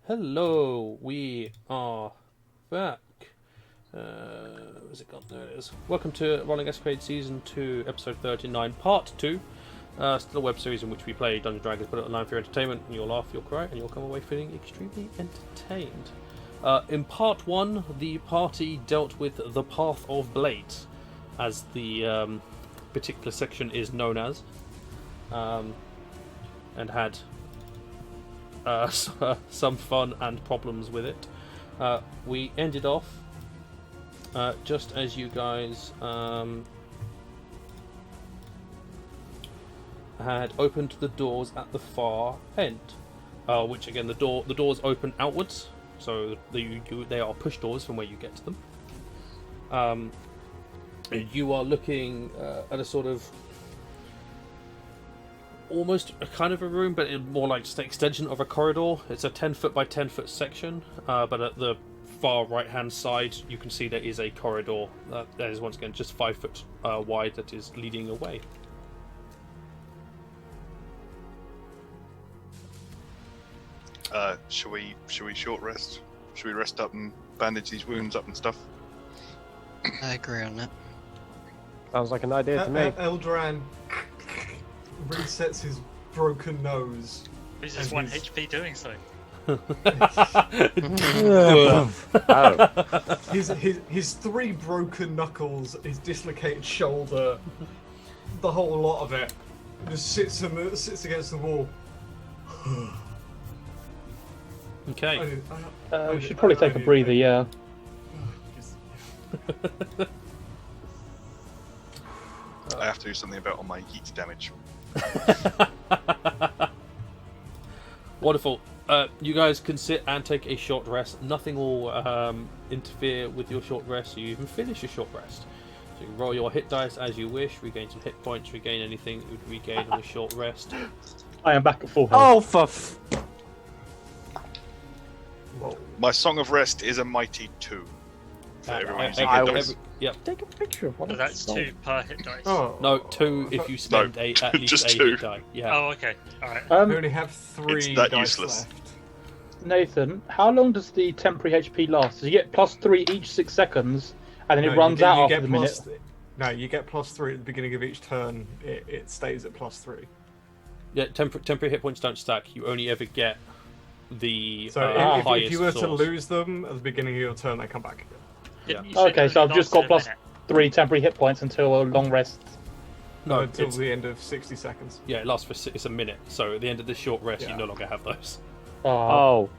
Hello, we are back. Where's it gone? There it is. Welcome to Rolling Escapades Season 2, Episode 39, Part 2. Still a web series in which we play Dungeons & Dragons, put it online for your entertainment, and you'll laugh, you'll cry, and you'll come away feeling extremely entertained. In Part 1, the party dealt with the Path of Blades, as the particular section is known as, and had some fun and problems with it. We ended off just as you guys had opened the doors at the far end, which again the doors open outwards, so they are push doors from where you get to them. You are looking at a sort of almost a kind of a room, but more like just an extension of a corridor. It's a 10 foot by 10 foot section, but at the far right hand side you can see there is a corridor that is once again just 5 foot wide that is leading away. Shall we short rest? Should we rest up and bandage these wounds up and stuff? I agree on that. Sounds like an idea to me. Eldoran resets his broken nose. He's just 1 HP doing so. His 3 broken knuckles, his dislocated shoulder, the whole lot of it, just sits against the wall. Okay. We should probably take a breather, yeah. I have to do something about all my yeet damage. Wonderful. You guys can sit and take a short rest. Nothing will interfere with your short rest. You even finish your short rest. So you can roll your hit dice as you wish. Regain some hit points. Regain anything that you would regain on a short rest. I am back at full health. Oh, My Song of Rest is a mighty 2. For everyone using hit dice. Yep. Take a picture of one. So that's 2 per hit dice. Oh, No, 2 if you spend at least just a 2. hit die. Yeah. Oh, okay. Alright. I only have 3 It's that dice useless. left. Nathan, how long does the temporary HP last? Does you get +3 each 6 seconds, and then it No, runs you out get after the minute? No, you get +3 at the beginning of each turn. It stays at +3. Yeah. Temporary hit points don't stack. You only ever get the So highest if you were to source. lose them at the beginning of your turn, they come back again. Didn't you say Okay, it so I've only just got lasted a minute? +3 temporary hit points until a long rest. No, until it's, the end of 60 seconds. yeah, it lasts for it's a minute. So at the end of this short rest, you Yeah. no longer have those. Oh.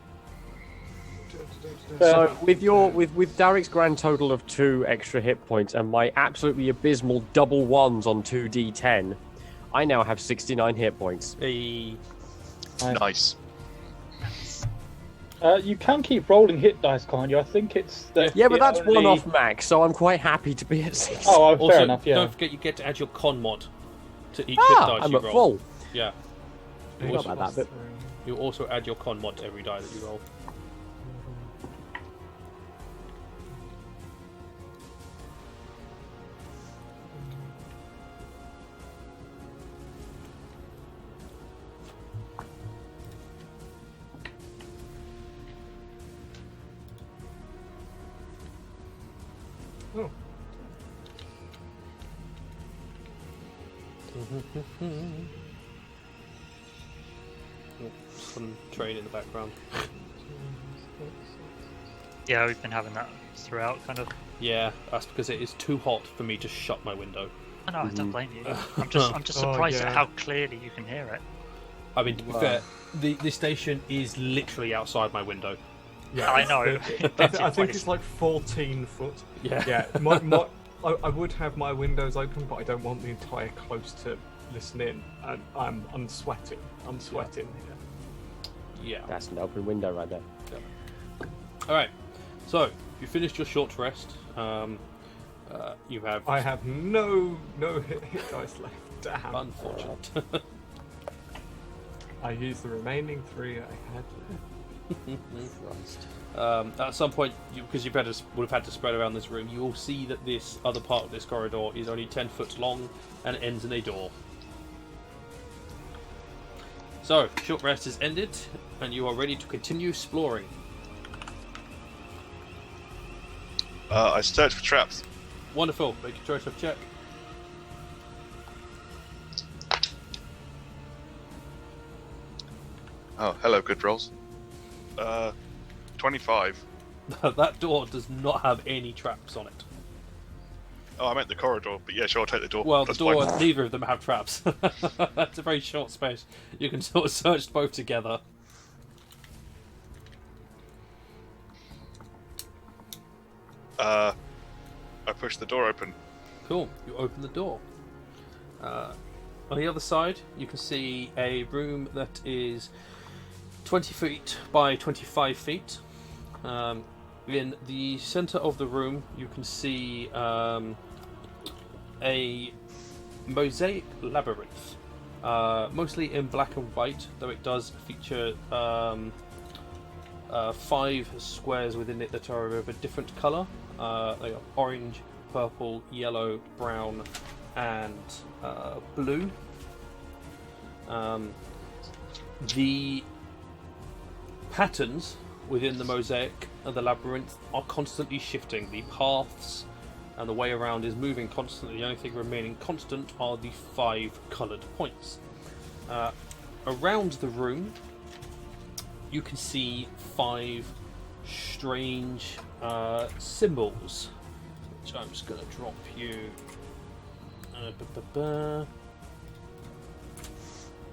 So with Darek's grand total of 2 extra hit points and my absolutely abysmal double ones on 2d10, I now have 69 hit points. A Nice. You can keep rolling hit dice, can't you? I think it's... Yeah, but it that's only- one off max, so I'm quite happy to be at 6. Oh, also, fair enough, yeah. don't forget you get to add your con mod to each hit dice I'm you at roll. full. Yeah. You Not also, about that bit. you also add your con mod to every die that you roll. Oh. Some train in the background. Yeah, we've been having that throughout, kind of. Yeah, that's because it is too hot for me to shut my window. Oh, no, I don't blame you. I'm just Oh, surprised yeah. at how clearly you can hear it. I mean, to be fair, the station is literally outside my window. Yeah, I know. I think it's like 14 foot. Yeah. Yeah, I would have my windows open, but I don't want the entire close to listen in. And I'm sweating. I'm sweating here. Yeah. That's an open window right there. Alright, so you finished your short rest. You have. I have no hit dice left. Damn. Unfortunate. I used the remaining 3 I had left. At some point, because would have had to spread around this room, you will see that this other part of this corridor is only 10 foot long and ends in a door. So, short rest is ended. and you are ready to continue exploring. I search for traps. Wonderful. Make a choice of check. Oh, hello, good rolls. 25. That door does not have any traps on it. Oh, I meant the corridor, but yeah, sure, I'll take the door. Well, That's the door, fine. neither of them have traps. That's a very short space. You can sort of search both together. I push the door open. Cool. You open the door. On the other side, you can see a room that is 20 feet by 25 feet. In the center of the room, you can see a mosaic labyrinth, mostly in black and white, though it does feature 5 squares within it that are of a different color. They are orange, purple, yellow, brown, and blue. The patterns within the mosaic of the labyrinth are constantly shifting. The paths and the way around is moving constantly. The only thing remaining constant are the 5 coloured points. Around the room, you can see 5 strange symbols, which I'm just going to drop you.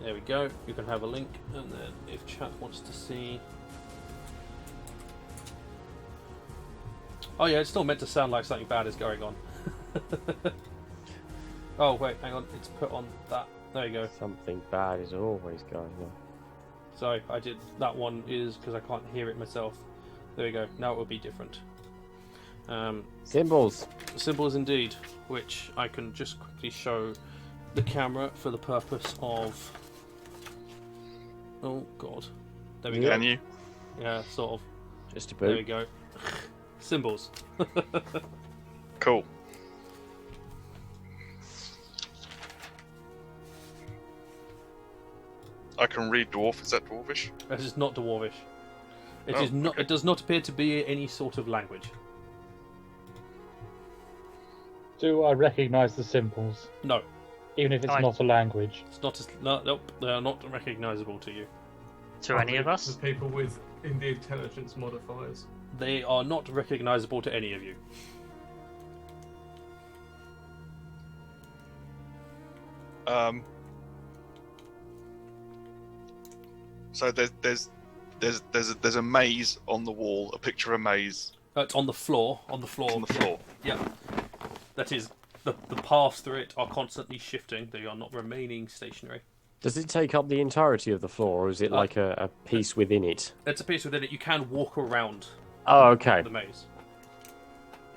There we go. You can have a link, and then if chat wants to see. Oh yeah, it's still meant to sound like something bad is going on. Oh wait, hang on. It's put on that. There you go. Something bad is always going on. Sorry, I did. That one is because I can't hear it myself. There we go. Now it will be different. Symbols. Symbols indeed, which I can just quickly show the camera for the purpose of. Oh god. There we go. Can you? Yeah, sort of. Just a There we boot. go. Symbols. Cool. I can read dwarf. Is that dwarvish? This is not dwarvish. It Oh, is not. okay. It does not appear to be any sort of language. Do I recognise the symbols, No, even if it's I- not a language? it's not. Nope, they are not recognisable to you. To any of us? The people with in the intelligence modifiers. They are not recognisable to any of you. So there's a maze on the wall. A picture of a maze It's on the floor. On the floor. on the floor. Yeah. That is the paths through it are constantly shifting. They are not remaining stationary. Does it take up the entirety of the floor, or is it like a piece within it? It's a piece within it. You can walk around Oh, okay. the maze.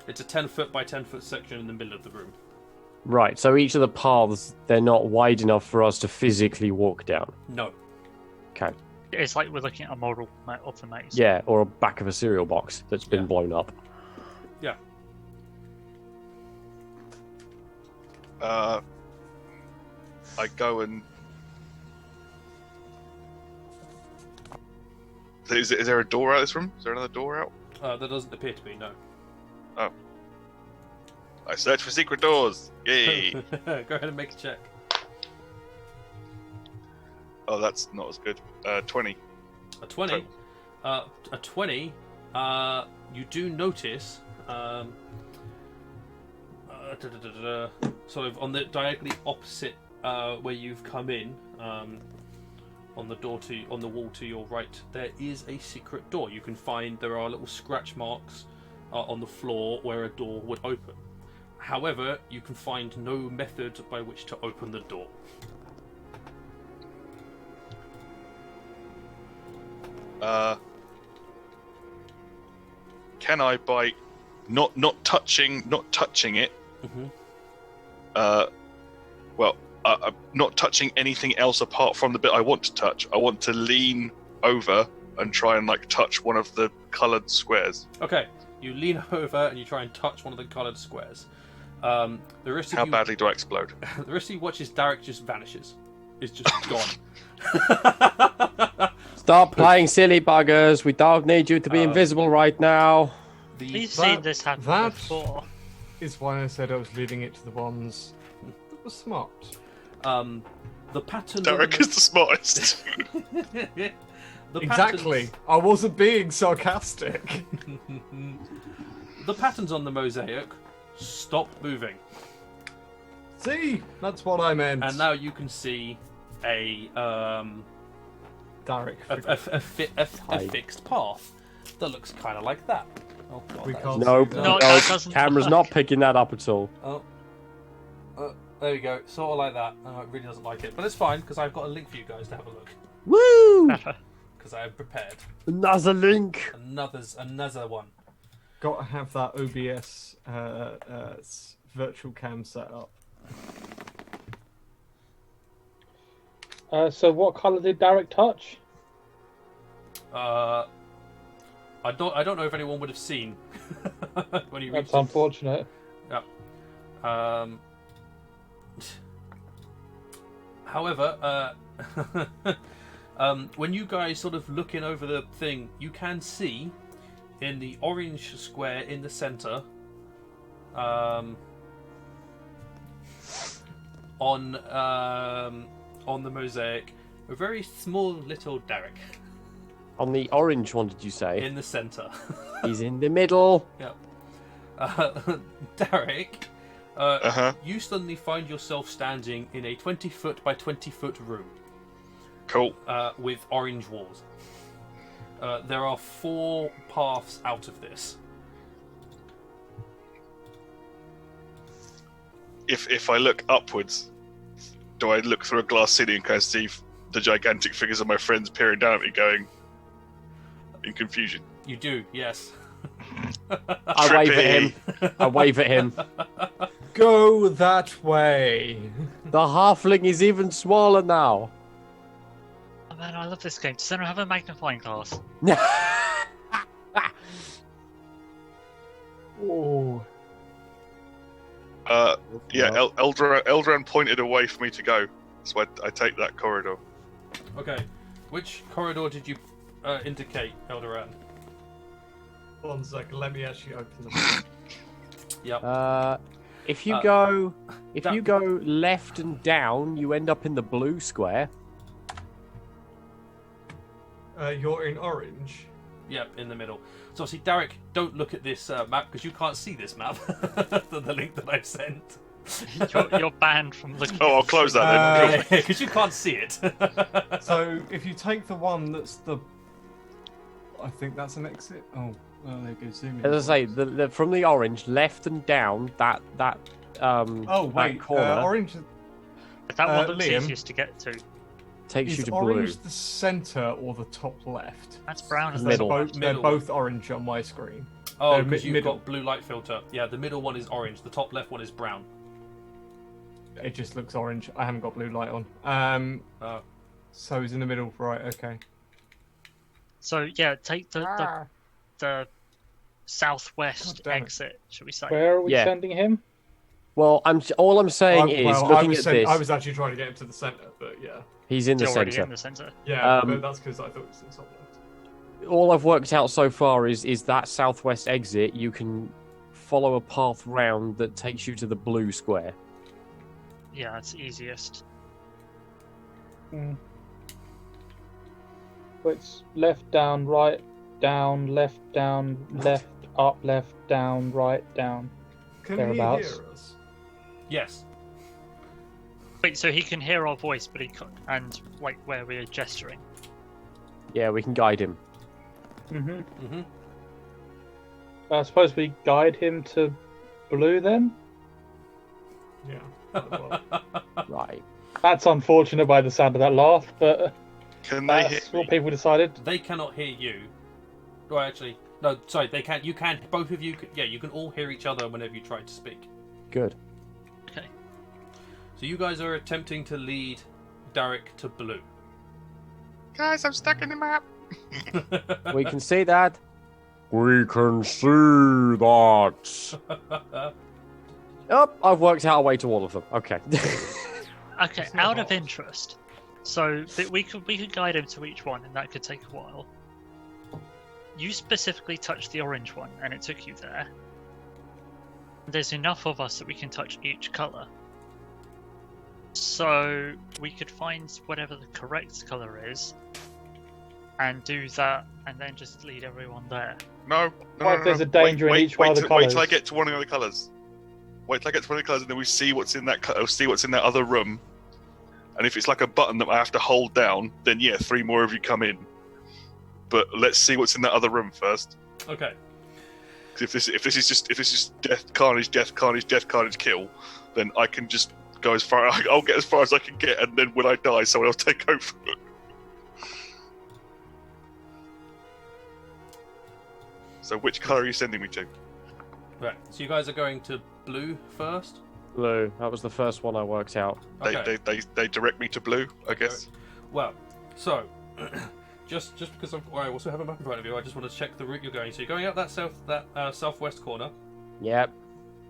It's a 10-foot by 10-foot section in the middle of the room. Right, so each of the paths, they're not wide enough for us to physically walk down. No. Okay. It's like we're looking at a model of the maze. Yeah, or a back of a cereal box that's been Yeah. blown up. Yeah. I go and. Is there a door out of this room? Is there another door out? There doesn't appear to be. No. Oh. I search for secret doors. Yay! Go ahead and make a check. Oh, that's not as good. 20. A 20. A 20. You do notice. Sort of on the diagonally opposite where you've come in, on the wall to your right, there is a secret door. You can find there are little scratch marks on the floor where a door would open. However, you can find no method by which to open the door. Can I, by not touching it? Mm-hmm. I'm not touching anything else apart from the bit I want to touch. I want to lean over and try and touch one of the coloured squares. Okay, you lean over and you try and touch one of the coloured squares. The rest of How you, badly do I explode? the rest of you watches Darek just vanishes. It's just gone. Stop playing silly buggers. We don't need you to be invisible right now. We've seen this happen that- before. Is why I said I was leaving it to the ones that were smart. The pattern. Darek is the smartest. Exactly. I wasn't being sarcastic. The patterns on the mosaic stop moving, See, that's what I meant. and now you can see a Darek. a fixed path that looks kind of like that. Oh god. We that can't is- Nope. see that. No, No, that doesn't camera's work. not picking that up at all. Oh. There we go. Sort of like that. It really doesn't like it, but it's fine because I've got a link for you guys to have a look Woo! because I have prepared Another link. another one. Got to have that OBS virtual cam set up. So what colour did Darek touch? I don't know if anyone would have seen when he reached That's unfortunate. However, when you guys sort of looking over the thing, you can see in the orange square in the center, on the mosaic, a very small little Darek On the orange one, did you say? in the center. He's in the middle. Darek, Uh-huh. you suddenly find yourself standing in a 20-foot by 20-foot room Cool. with orange walls. There are 4 paths out of this. If I look upwards, do I look through a glass ceiling and kind of see the gigantic figures of my friends peering down at me, going in confusion? You do, yes. I wave at him. I wave at him. Go that way. The halfling is even smaller now. Oh man, I love this game. Does anyone have a magnifying glass? Oh, Yeah, Eldran pointed away for me to go, so I take that corridor. Okay. Which corridor did you indicate, Eldoran? 1 second, let me actually open them. Yep. If you Uh, go, that- you go left and down, you end up in the blue square. You're in orange. Yep, in the middle. So obviously, Darek, don't look at this map because you can't see this map. The link that I've sent. You're banned from looking. Oh, I'll close that then. Cool. Because you can't see it. So if you take the one that's the, I think that's an exit. Oh, well, there goes zoom in. As I say, the from the orange, left and down, that Oh wait, that corner orange. That one looks Liam, easiest to get to. takes you Is to blue. orange the center or the top left? That's brown. Because Isn't Middle. it? They're Middle. both orange on my screen. Oh, They're because you've middle. got blue light filter. Yeah, the middle one is orange. The top left one is brown. It just looks orange. I haven't got blue light on. Oh. So he's in the middle, right? Okay. So yeah, take the southwest God damn it. exit, should we say? where are we Yeah. sending him? Well, all I'm saying is, looking at this, I was actually trying to get him to the center, but yeah. he's in the It's already center. in the center. Yeah, Um, but that's because I thought it was in top left. All I've worked out so far is that southwest exit. You can follow a path round that takes you to the blue square. Yeah, it's easiest. Hmm. So it's left, down, right, down, left, up, left, down, right, down. Can thereabouts. he hear us? Yes. Wait, so he can hear our voice, but he can't, and like where we're gesturing. Yeah, we can guide him. Mm-hmm. Mm-hmm. I suppose we guide him to blue then? Yeah. Well, Right. That's unfortunate by the sound of that laugh, but Can they hear that's me? what people decided. They cannot hear you. Well, actually, no. Sorry, they can. You can. Both of you. Yeah, you can all hear each other whenever you try to speak. Good. Okay. So you guys are attempting to lead Darek to blue. Guys, I'm stuck in the map. We can see that. We can see that. Oh, I've worked out a way to all of them. Okay. Okay, It's not out of hard. interest, So we could guide him to each one, and that could take a while. You specifically touched the orange one, and it took you there. There's enough of us that we can touch each color. So we could find whatever the correct color is, and do that, and then just lead everyone there. No. What if there's a danger in each one of the Wait colours? till I get to one of the colours. Wait till I get to one of the colours, and then we see what's in that. See what's in that other room. And if it's like a button that I have to hold down, then yeah, 3 more of you come in. But let's see what's in that other room first. Okay. 'Cause if this is just death, carnage, kill, then I can just go as far. I'll get as far as I can get, and then when I die, someone else take over. So which colour are you sending me to? Right. So you guys are going to blue first. Blue. That was the first one I worked out. Okay. They direct me to blue, I guess. Well, so just because I also have a map in front of you, I just want to check the route you're going. So you're going out that southwest corner, Yep.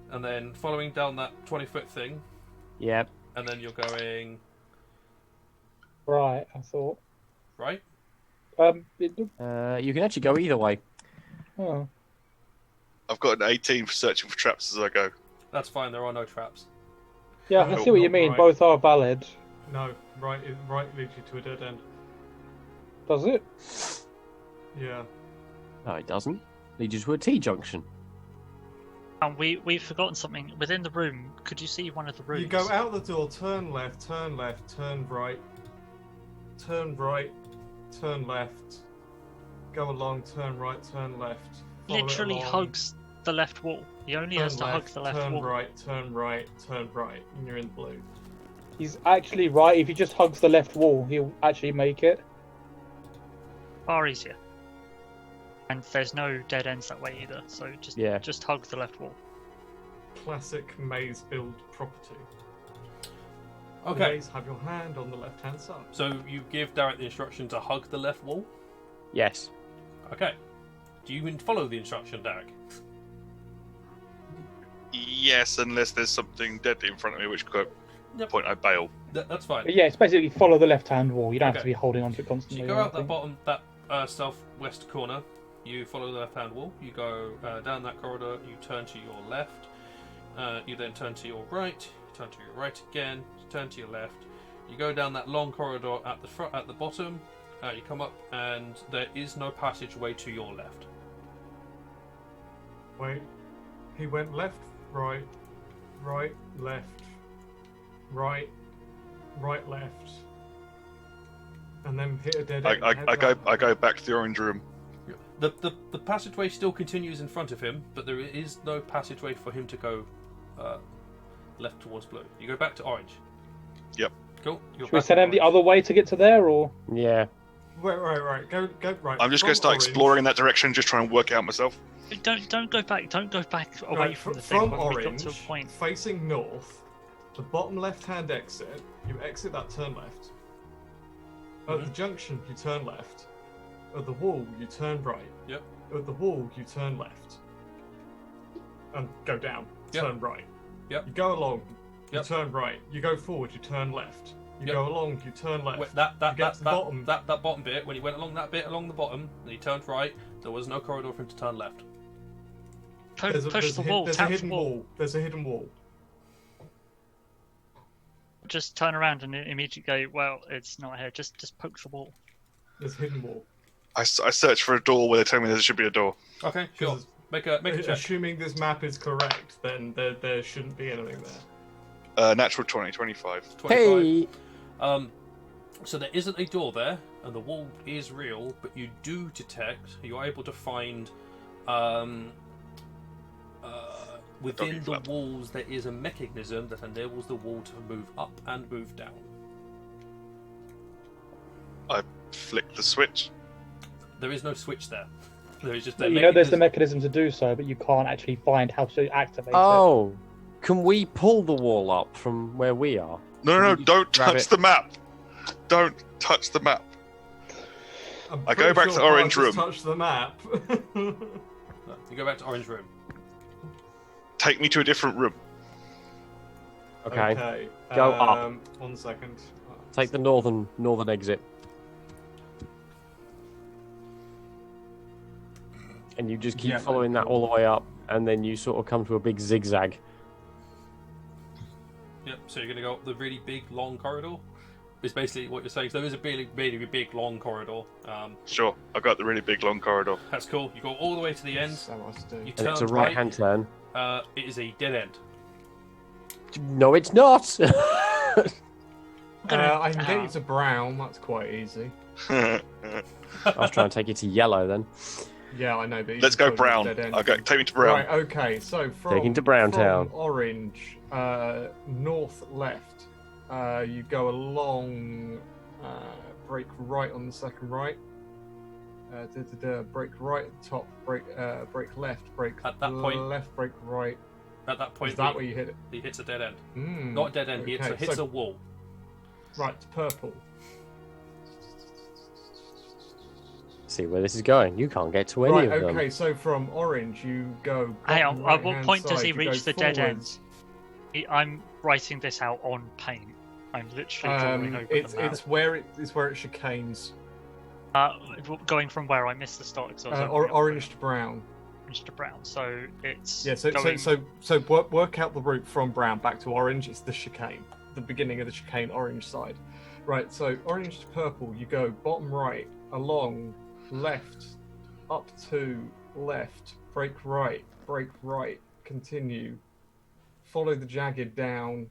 and then following down that 20-foot thing, Yep. and then you're going Right, I thought. right. You can actually go either way. Oh. I've got an 18 for searching for traps as I go. That's fine. There are no traps. Yeah, I No, see what you not mean. right. Both are valid. No, right leads you to a dead end. Does it? Yeah. No, it doesn't. Leads you to a T-junction. And we've forgotten something within the room. Could you see one of the rooms? You go out the door, turn left, turn right, turn right, turn left, go along, turn right, turn left. follow it Literally along, hugs the left wall. He only has turn to hug left, the left turn wall. right, turn right, turn right, and you're in blue. He's actually right. If he just hugs the left wall, he'll actually make it. Far easier. And there's no dead ends that way either. So just hug the left wall. Classic maze build property. Okay. Always have your hand on the left-hand side. So you give Darek the instruction to hug the left wall. Yes. Okay. Do you even follow the instruction, Darek? Yes, unless there's something deadly in front of me, which point I bail. That's fine. But yeah, it's basically follow the left-hand wall. You don't have Okay. to be holding onto it So constantly. you go or out that anything. southwest corner. You follow the left-hand wall. You go down that corridor. You turn to your left. You then turn to your right. You turn to your right again. You turn to your left. You go down that long corridor at the front, at the bottom. You come up, and there is no passageway to your left. Wait. He went left, right, left, right, left, and then hit a dead end. I go back to the orange room. The passageway still continues in front of him, but there is no passageway for him to go left towards blue. You go back to orange. Yep. Cool. You're Should we back send at him the orange. other way to get to there, or? Yeah. Right. Go right. I'm just going to start exploring in that direction, just try and work it out myself. Don't go back. Don't go back away Right, from the thing from when we got orange, to a point. facing north, the bottom left-hand exit. You exit that, turn left. At the junction, you turn left. At the wall, you turn right. Yep. At the wall, you turn left. And go down. Yep. Turn right. Yep. You go along. You Yep. turn right. You go forward. You turn left. You Yep. go along. You turn left. Wait, that get to the bottom. that bottom bit, when he went along that bit along the bottom, and he turned right, there was no corridor for him to turn left. Push the wall. There's a Tap the hidden wall. wall. There's a hidden wall. Just turn around and immediately go. Well, it's not here. Just poke the wall. There's a hidden wall. I search for a door where they tell me there should be a door. Okay, sure. 'Cause Make a check. Assuming this map is correct, then there shouldn't be anything there. Natural 20, 25. 25. So there isn't a door there, and the wall is real, but you do detect, you're able to find within Doggy the flap. walls there is a mechanism that enables the wall to move up and move down. I flick the switch. There is no switch there. There is just a You know, there's the mechanism. mechanism to do so, but you can't actually find how to activate it. Oh, can we pull the wall up from where we are? No, You don't grab touch it. the map. Don't touch the map. I'm I go pretty back to sure the orange Bart just room. Touch the map. No, you go back to orange room. Take me to a different room. Okay. Okay. Go up. 1 second. Take the northern exit. And you just keep following that all the way up, and then you sort of come to a big zigzag. Yep, so you're going to go up the really big, long corridor? Is basically what you're saying. So there is a really, really big, long corridor. Sure, I got the really big, long corridor. That's cool. You go all the way to the end. So much to do. You And turn it's a right-hand turn. It is a dead end. No, it's not! I can get you to brown. That's quite easy. I was trying to take you to yellow then. Yeah, I know. But Let's go brown. Take me to brown. Right. Okay. So Taking to Brown from Town. orange, north left. You go along. Break right on the second right. Break right at the top. Break left. Break At that point- left. Break right. At that point, Is that where you hit it? he hits a dead end. Mm, Not a dead end, he okay, hits so- a wall. Right. It's purple. See where this is going. You can't get to any Right. of them. Okay. So from orange, you go. Hang on, bottom at what right-hand point does side, he you reach go the dead end? forwards. I'm writing this out on paint. I'm literally drawing over It's the map. it's where it chicanes. Going from where I missed the start. 'Cause I was over Orange to brown. orange to brown. So it's Yeah, so going... work out the route from brown back to orange. It's the chicane, the beginning of the chicane, orange side. Right, so orange to purple, you go bottom right, along, left, up to left, break right, continue, follow the jagged down,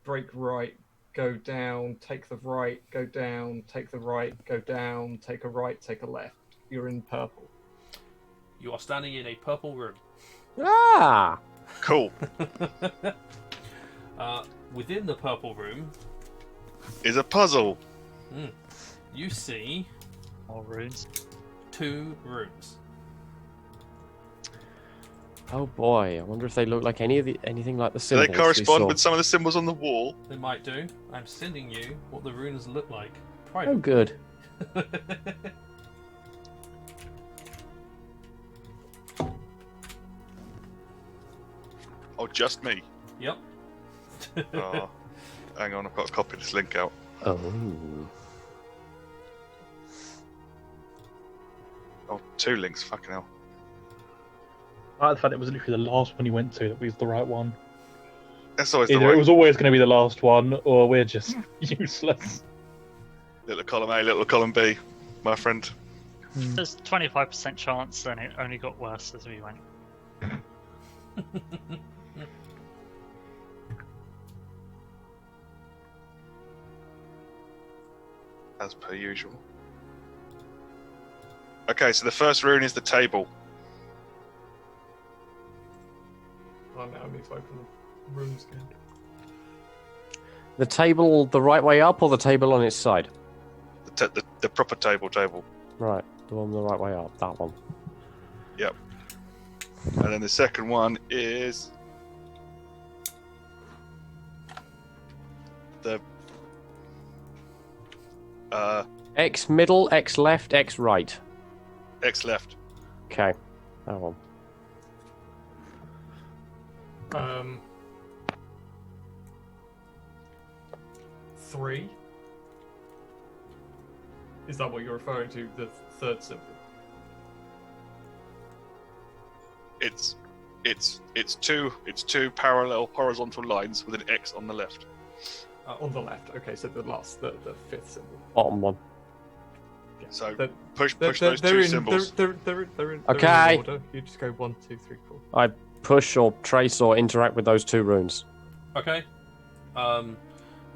break right, go down, take the right, go down, take the right, go down, take a right, take a left. You're in purple. You are standing in a purple room. Ah! Cool. Within the purple room, Is a puzzle. you see More runes. 2 rooms. Oh boy, I wonder if they look like anything like the Do symbols they we correspond saw. with some of the symbols on the wall? They might do. I'm sending you what the runes look like. Oh Private. good. Oh, just me. Yep. Oh, hang on, I've got to copy this link out. Oh. Oh, 2 links, fucking hell. I like the fact it was literally the last one you went to that was the right one. That's always the Either way. it was always going to be the last one, or we're just useless. Little column A, little column B, my friend. There's 25% chance, and it only got worse as we went. As per usual. Okay, so the first rune is the table. Oh, now I need to open the rooms again. The table the right way up or the table on its side? The proper table. Right, the one the right way up, that one. Yep. And then the second one is the X middle, X left, X right. X left. Okay, that one. 3. Is that what you're referring to? The third symbol? It's two parallel horizontal lines with an X on the left. On the left. Okay, so the fifth symbol. Bottom one. Yeah. So They're- push they're- those they're 2 in- symbols. They're in Okay. order. You just go 1, 2, 3, 4. I push or trace or interact with those 2 runes. Okay.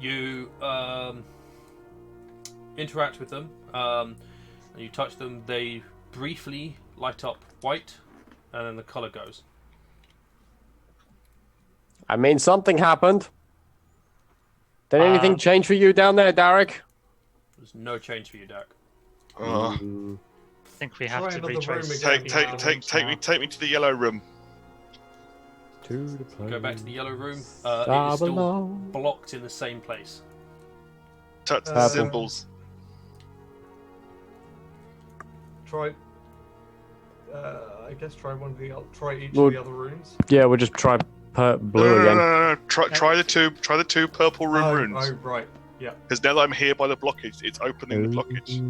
You interact with them. And you touch them. They briefly light up white, and then the color goes. I mean, something happened. Did anything change for you down there, Darek? There's no change for you, Darek. Mm. I think we have Try to another retrace. room again. Take me to the yellow room. To the place. Go back to the yellow room. It I is still belong. blocked in the same place. Touch the Purple. symbols. Try. I guess try one of the. Try each Well, of the other rooms. Yeah, we'll just try blue again. No. Try the two purple rune runes. Oh, right. Yeah. Because now that I'm here by the blockage, it's opening the blockage.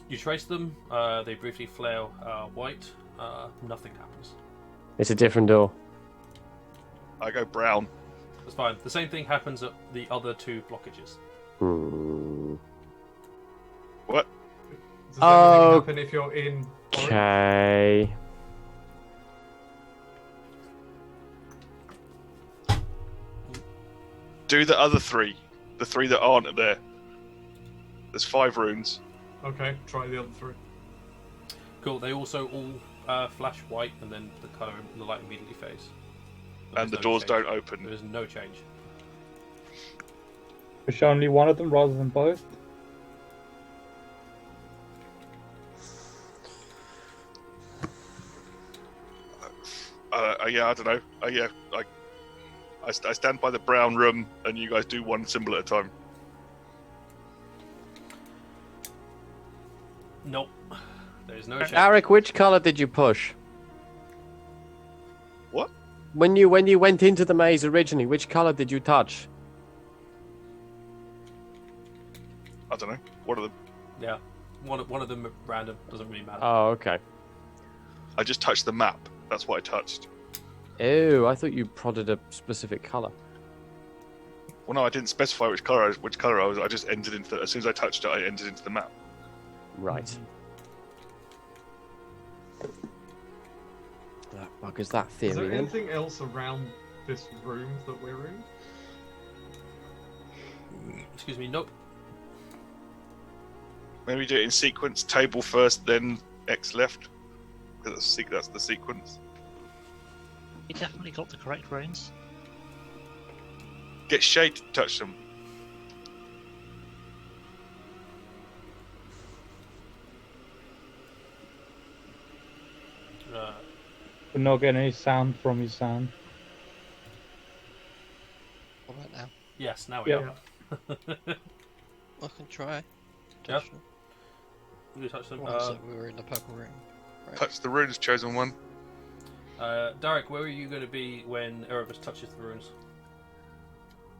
You trace them. They briefly flare white. Nothing happens. It's a different door. I go brown. That's fine. The same thing happens at the other 2 blockages. What? Does anything happen if you're in orange? Okay. Do the other 3. The 3 that aren't there. There's 5 runes. Okay, try the other 3. Cool. They also all flash white, and then the light immediately fades. But And the there's no doors change. don't open. There is no change. Push only one of them rather than both. Yeah, I don't know. Yeah, I stand by the brown room, and you guys do one symbol at a time. Nope. There is no change. Darek, which colour did you push? What? When you went into the maze originally, which colour did you touch? I don't know. One of them. Yeah. One of them at random. Doesn't really matter. Oh, okay. I just touched the map. That's what I touched. Ew, I thought you prodded a specific colour. Well, no, I didn't specify which color I was. I just entered into. As soon as I touched it, I entered into the map. Right. That buggers that Is theory there then. anything else around this room that we're in? Excuse me. Nope. Maybe do it in sequence. Table first, then X left. Because that's the sequence. You definitely got the correct runes. Get Shade to touch them. We're not getting any sound from you, Sam. What about now? Yes. Now we Yeah. are. I can try. Yep. Touch them. You touch them. What was it? We were in the purple room. Right. Touch the runes, chosen one. Darek, where are you going to be when Erebus touches the runes?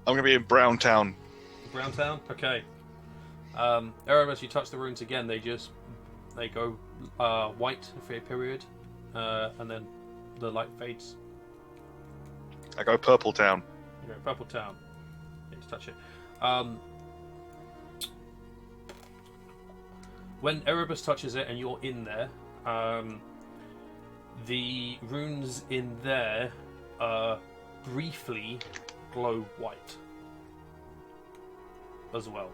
I'm going to be in Brown Town. Brown Town? Okay. Erebus, you touch the runes again, they go white for a period, and then the light fades. I go Purple Town. You're in Purple Town. You just touch it. When Erebus touches it and you're in there, the runes in there briefly glow white as well.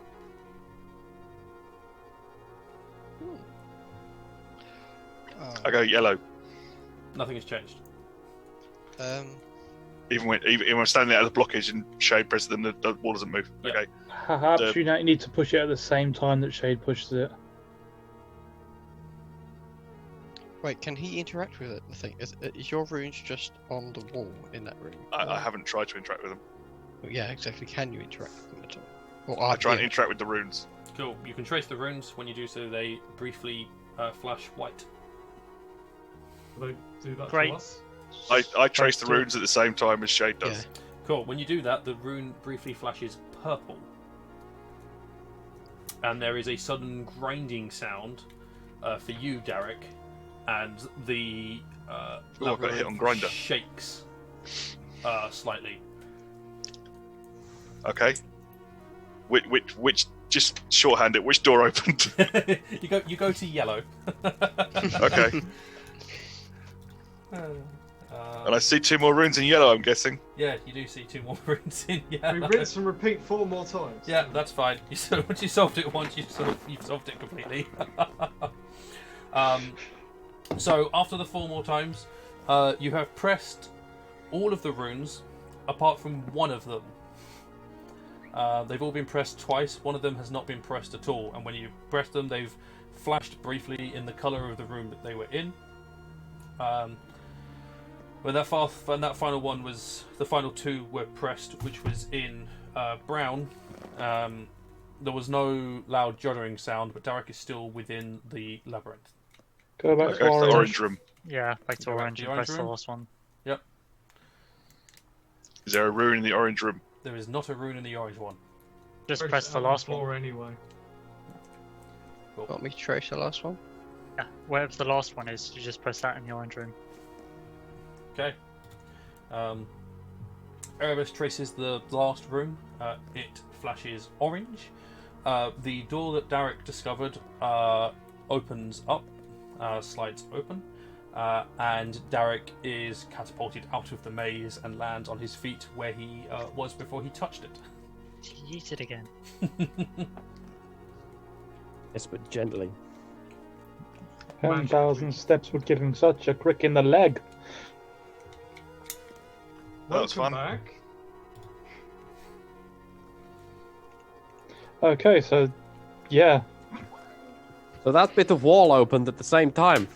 I go yellow. Nothing has changed. Even when I'm standing there at the blockage and Shade presses them, the wall doesn't move. Yeah. Okay. Perhaps you don't need to push it at the same time that Shade pushes it. Wait, can he interact with it? The thing is your runes just on the wall in that room? I haven't tried to interact with them. Yeah, exactly. Can you interact with them at all? I try and interact with the runes. Cool. You can trace the runes. When you do so, they briefly flash white. Do they do that Great. to us? I trace the runes at the same time as Shade does. Yeah. Cool. When you do that, the rune briefly flashes purple. And there is a sudden grinding sound for you, Darek. And the Ooh, I got a hit on labyrinth grinder. shakes slightly. Okay. Which just shorthand it. Which door opened? you go to yellow. Okay. And I see 2 more runes in yellow. I'm guessing. Yeah, you do see 2 more runes in We yellow. rinse and repeat 4 more times. Yeah, that's fine. Once you solved it once, you've solved it completely. So after the 4 more times, you have pressed all of the runes, apart from one of them. They've all been pressed twice. One of them has not been pressed at all, and when you press them, they've flashed briefly in the colour of the room that they were in. When that final one was, the final 2 were pressed, which was in brown. There was no loud juddering sound, but Darek is still within the labyrinth. Go back I to go to orange. the orange room. Yeah, back to Go back orange to the and orange press the room? last one. Is there a rune in the orange room? There is not a rune in the orange one. Just Trace press it the on last floor one. anyway. Want me to trace the last one? Yeah, wherever the last one is, you just press that in the orange room. Okay. Erebus traces the last room. It flashes orange. The door that Darek discovered opens up, slides open, and Darek is catapulted out of the maze and lands on his feet where he was before he touched it. Yeet it again. Yes, but gently. 10,000 steps would give him such a crick in the leg. That was Welcome fun. back. Okay, so yeah, So that bit of wall opened at the same time.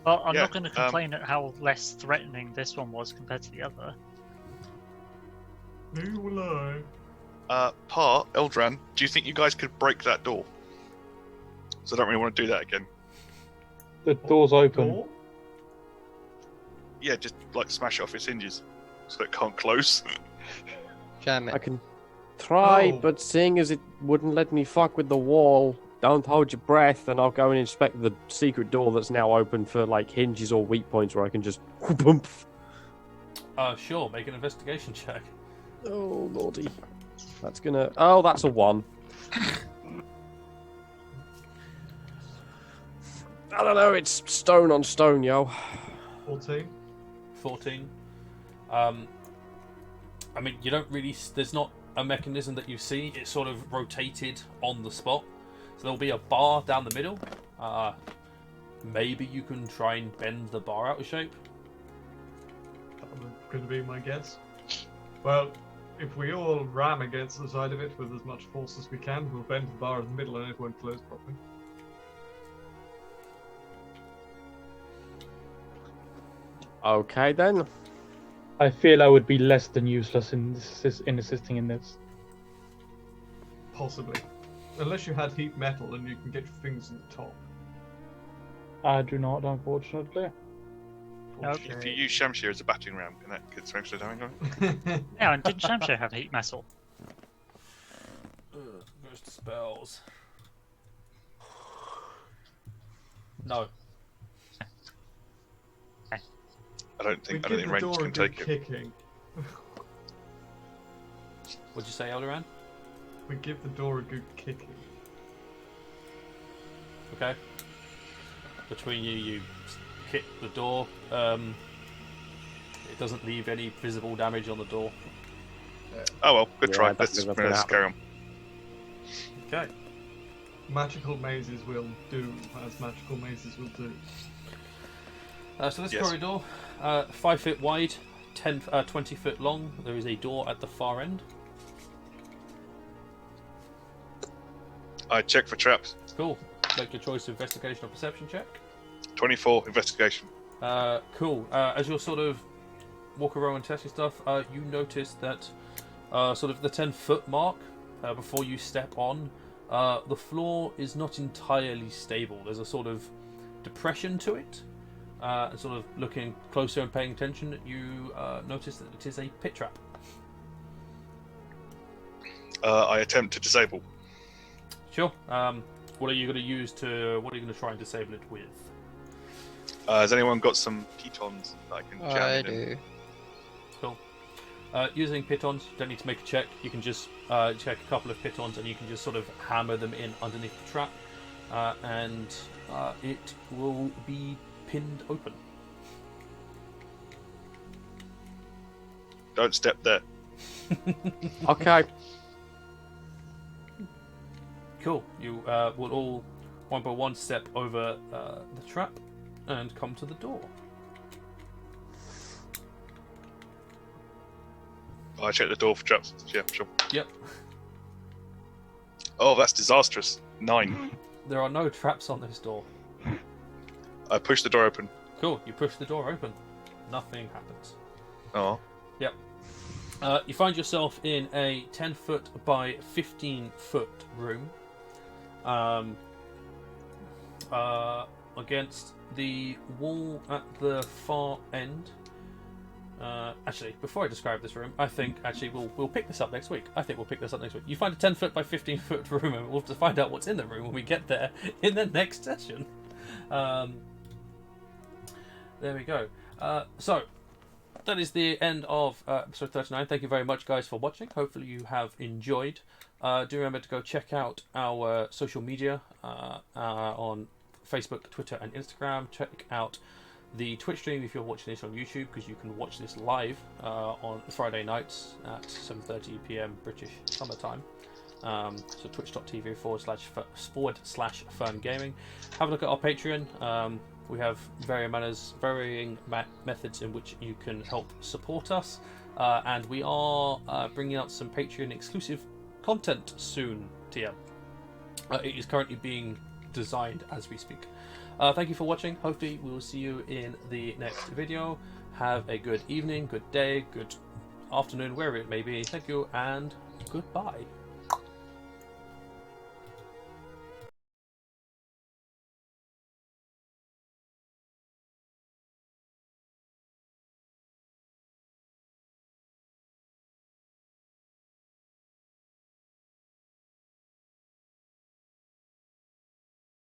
Well, I'm Yeah, not going to complain at how less threatening this one was compared to the other. Neither will I. Eldran, do you think you guys could break that door? So I don't really want to do that again. the door's open. Door? Yeah, just like smash it off its hinges so it can't close. Jam I it. can try, Oh. but seeing as it wouldn't let me fuck with the wall, don't hold your breath, and I'll go and inspect the secret door that's now open for like hinges or weak points where I can just boom. Sure, make an investigation check. Oh lordy, that's gonna. Oh, that's a 1. I don't know. It's stone on stone, yo. 14. 14. I mean, you don't really. There's not a mechanism that you see. It's sort of rotated on the spot. So there'll be a bar down the middle. Maybe you can try and bend the bar out of shape. That was going to be my guess. Well, if we all ram against the side of it with as much force as we can, we'll bend the bar in the middle and it won't close properly. Okay then. I feel I would be less than useless in assisting in this. Possibly. Unless you had heat metal and you can get your fingers on the top. I do not, unfortunately. Okay. If you use Shamshir as a battering ram, can that get some extra damage on it? Yeah, and didn't Shamsho have heat metal? Goes to spells. No. I don't We think give the Rangers door a can good take it. kicking. What'd you say, Eldoran? We give the door a good kicking. Okay. Between you kick the door. It doesn't leave any visible damage on the door. Oh well, good Yeah, try. I don't Let's think that's gonna carry on. Okay. Magical mazes will do as magical mazes will do. So this Yes. corridor, 5 foot wide, 20 foot long. There is a door at the far end. I check for traps. Cool. Make your choice of investigation or perception check. 24 investigation. Cool. As you're sort of walking around and testing stuff, you notice that sort of the 10-foot mark before you step on, the floor is not entirely stable. There's a sort of depression to it. And sort of looking closer and paying attention, you notice that it is a pit trap. I attempt to disable. Sure. What are you going to use to? What are you going to try and disable it with? Has anyone got some pitons that I can jam I in? do. Cool. Using pitons, you don't need to make a check. You can just check a couple of pitons, and you can just sort of hammer them in underneath the trap, and it will be pinned open. Don't step there. Okay. Cool. You will all one by one step over the trap and come to the door. I check the door for traps. Yeah, sure. Yep. Oh, that's disastrous. 9. There are no traps on this door. I push the door open. Cool. You push the door open. Nothing happens. Oh. Yep. You find yourself in a 10-foot by 15-foot room. Against the wall at the far end Actually, before I describe this room, I think actually we'll pick this up next week. I think we'll pick this up next week. You find a 10-foot by 15-foot room, and we'll have to find out what's in the room when we get there in the next session. There we go. So that is the end of episode 39. Thank you very much, guys, for watching. Hopefully you have enjoyed. Do remember to go check out our social media on Facebook, Twitter, and Instagram. Check out the Twitch stream if you're watching this on YouTube, because you can watch this live on Friday nights at 7:30 p.m. British summertime. So twitch.tv/FURN gaming. Have a look at our Patreon. We have varying methods in which you can help support us, and we are bringing out some Patreon exclusive content soon. TM. It is currently being designed as we speak. Thank you for watching. Hopefully we will see you in the next video. Have a good evening, good day, good afternoon, wherever it may be. Thank you and goodbye.